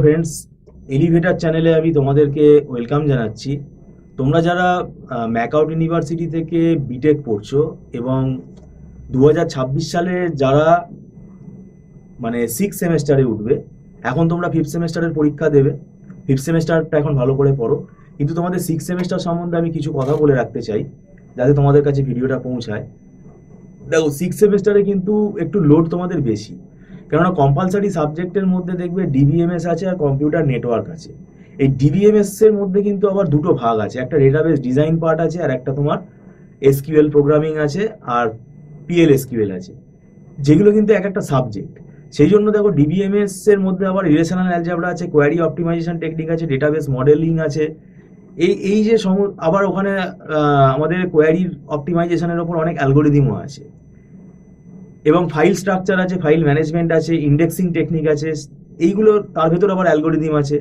Friends, elevator চ্যানেলে আমি তোমাদেরকে ওয়েলকাম জানাচ্ছি। তোমরা যারা ম্যাকআউট ইউনিভার্সিটি থেকে বিটেক পড়ছো এবং 2026 সালে যারা মানে 6 সেমেস্টারে উঠবে, এখন তোমরা 5th সেমেস্টারের পরীক্ষা দেবে। 5th সেমেস্টারটা এখন ভালো করে পড়ো, কিন্তু তোমাদের 6 সেমেস্টার সম্বন্ধে আমি কিছু কথা বলে রাখতে চাই যাতে তোমাদের কাছে ভিডিওটা পৌঁছায়। দেখো, 6 সেমেস্টারে কিন্তু একটু লোড তোমাদের বেশি, কেননা কম্পালসারি সাবজেক্টের মধ্যে দেখবে ডিবিএমএস আছে আর কম্পিউটার নেটওয়ার্ক আছে। এই ডিবিএমএস এর মধ্যে কিন্তু আবার দুটো ভাগ আছে, একটা ডেটাবেস ডিজাইন পার্ট আছে আর একটা তোমার এসকিউএল প্রোগ্রামিং আছে আর পিএল এসকিউএল আছে, যেগুলো কিন্তু এক একটা সাবজেক্ট। সেই জন্য দেখো, ডিবিএমএস এর মধ্যে আবার রিলেশনাল অ্যালজেব্রা আছে, কোয়ারি অপটিমাইজেশন টেকনিক আছে, ডেটাবেস মডেলিং আছে। এই এই যে আবার ওখানে আমাদের কোয়ারি অপটিমাইজেশনের ওপর অনেক অ্যালগোরিদমও আছে, এবং ফাইল স্ট্রাকচার আছে, ফাইল ম্যানেজমেন্ট আছে, ইন্ডেক্সিং টেকনিক আছে। এইগুলো তার ভেতর আবার অ্যালগোরিদম আছে।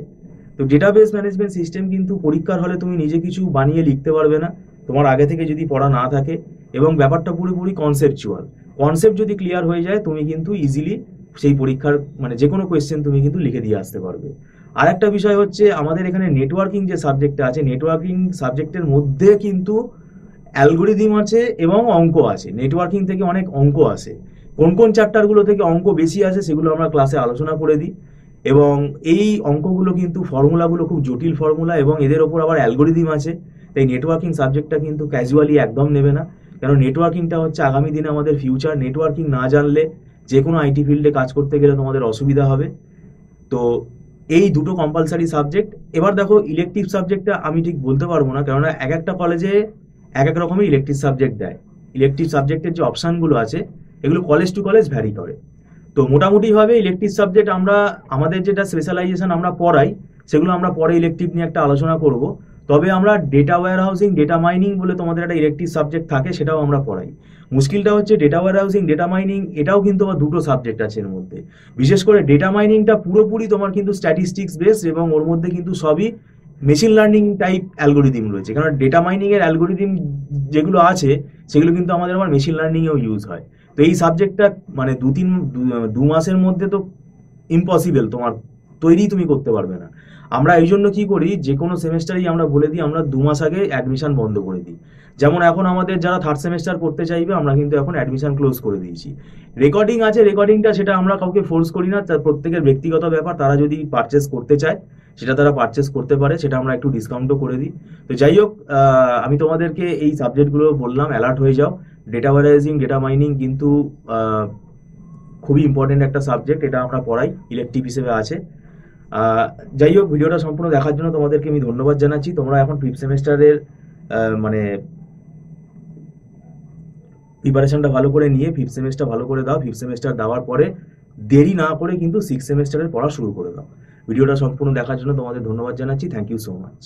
তো ডেটাবেস ম্যানেজমেন্ট সিস্টেম কিন্তু পরীক্ষার হলে তুমি নিজে কিছু বানিয়ে লিখতে পারবে না, তোমার আগে থেকে যদি পড়া না থাকে, এবং ব্যাপারটা পুরোপুরি কনসেপচুয়াল। কনসেপ্ট যদি ক্লিয়ার হয়ে যায়, তুমি কিন্তু ইজিলি সেই পরীক্ষার মানে যে কোনো কোয়েশ্চেন তুমি কিন্তু লিখে দিয়ে আসতে পারবে। আর একটা বিষয় হচ্ছে, আমাদের এখানে নেটওয়ার্কিং যে সাবজেক্টটা আছে, নেটওয়ার্কিং সাবজেক্টের মধ্যে কিন্তু অ্যালগোরিদম আছে এবং অঙ্ক আছে। নেটওয়ার্কিং থেকে অনেক অঙ্ক আসে। কোন কোন চ্যাপ্টারগুলো থেকে অঙ্ক বেশি আসে সেগুলো আমরা ক্লাসে আলোচনা করে দিই, এবং এই অঙ্কগুলো কিন্তু ফর্মুলাগুলো খুব জটিল ফর্মুলা, এবং এদের ওপর আবার অ্যালগোরিদম আছে। তাই নেটওয়ার্কিং সাবজেক্টটা কিন্তু ক্যাজুয়ালি একদম নেবে না, কেন নেটওয়ার্কিংটা হচ্ছে আগামী দিনে আমাদের ফিউচার। নেটওয়ার্কিং না জানলে যে কোনো আইটি ফিল্ডে কাজ করতে গেলে তোমাদের অসুবিধা হবে। তো এই দুটো কম্পালসারি সাবজেক্ট। এবার দেখো, ইলেকটিভ সাবজেক্টটা আমি ঠিক বলতে পারবো না, কেননা এক একটা কলেজে এক এক রকমের ইলেকটিভ সাবজেক্ট দেয়। ইলেকটিভ সাবজেক্টের যে অপশানগুলো আছে, এগুলো কলেজ টু কলেজ ভ্যারি করে। তো মোটামুটিভাবে ইলেকটিভ সাবজেক্ট আমরা আমাদের যেটা স্পেশালাইজেশন আমরা পড়াই, সেগুলো আমরা পরে ইলেকটিভ নিয়ে একটা আলোচনা করব। তবে আমরা data warehousing, data mining বলে তোমাদের একটা ইলেকটিভ সাবজেক্ট থাকে, সেটাও আমরা পড়াই। মুশকিলটা হচ্ছে data warehousing, data mining, এটাও কিন্তু আবার দুটো সাবজেক্ট আছে এর মধ্যে। বিশেষ করে ডেটা মাইনিংটা পুরোপুরি তোমার কিন্তু স্ট্যাটিস্টিক্স বেস, এবং ওর মধ্যে কিন্তু সবই মেশিন লার্নিং টাইপ অ্যালগোরিদম রয়েছে। কারণ ডেটা মাইনিং এর অ্যালগোরিদম যেগুলো আছে, সেগুলো কিন্তু আমাদের আবার মেশিন লার্নিং এও ইউজ হয়। তো এই সাবজেক্টটা মানে দু মাসের মধ্যে তো ইম্পসিবল, তোমার তৈরি তুমি করতে পারবে না। আমরা এই জন্য কি করি, যে কোনো সেমেস্টারই আমরা বলে দিই আমরা 2 মাস আগে অ্যাডমিশন বন্ধ করে দিই। যেমন এখন আমাদের যারা 3rd সেমেস্টার করতে চাইবে, আমরা কিন্তু এখন অ্যাডমিশন ক্লোজ করে দিয়েছি। রেকর্ডিং আছে, রেকর্ডিংটা সেটা আমরা কাউকে ফোর্স করি না, তার প্রত্যেকের ব্যক্তিগত ব্যাপার। তারা যদি পারচেস করতে চায়, সেটা তারা পারচেস করতে পারে, সেটা আমরা একটু ডিসকাউন্টও করে দিই। তো যাই হোক, আমি তোমাদেরকে এই সাবজেক্টগুলো বললাম, অ্যালার্ট হয়ে যাও। ডেটা ওয়্যারাইজিং, ডেটা মাইনিং কিন্তু খুবই ইম্পর্টেন্ট একটা সাবজেক্ট, এটা আমরা পড়াই, ইলেকটিভ হিসেবে আছে। যাই হোক, ভিডিওটা সম্পূর্ণ দেখার জন্য তোমাদেরকে আমি ধন্যবাদ জানাচ্ছি। তোমরা এখন 5th সেমেস্টারের মানে প্রিপারেশনটা ভালো করে নিয়ে 5th সেমেস্টার ভালো করে দাও। 5th সেমেস্টার দেওয়ার পরে দেরি না করে কিন্তু 6th সেমেস্টারের পড়া শুরু করে দাও। ভিডিওটা সম্পূর্ণ দেখার জন্য তোমাদের ধন্যবাদ জানাচ্ছি। Thank you so much.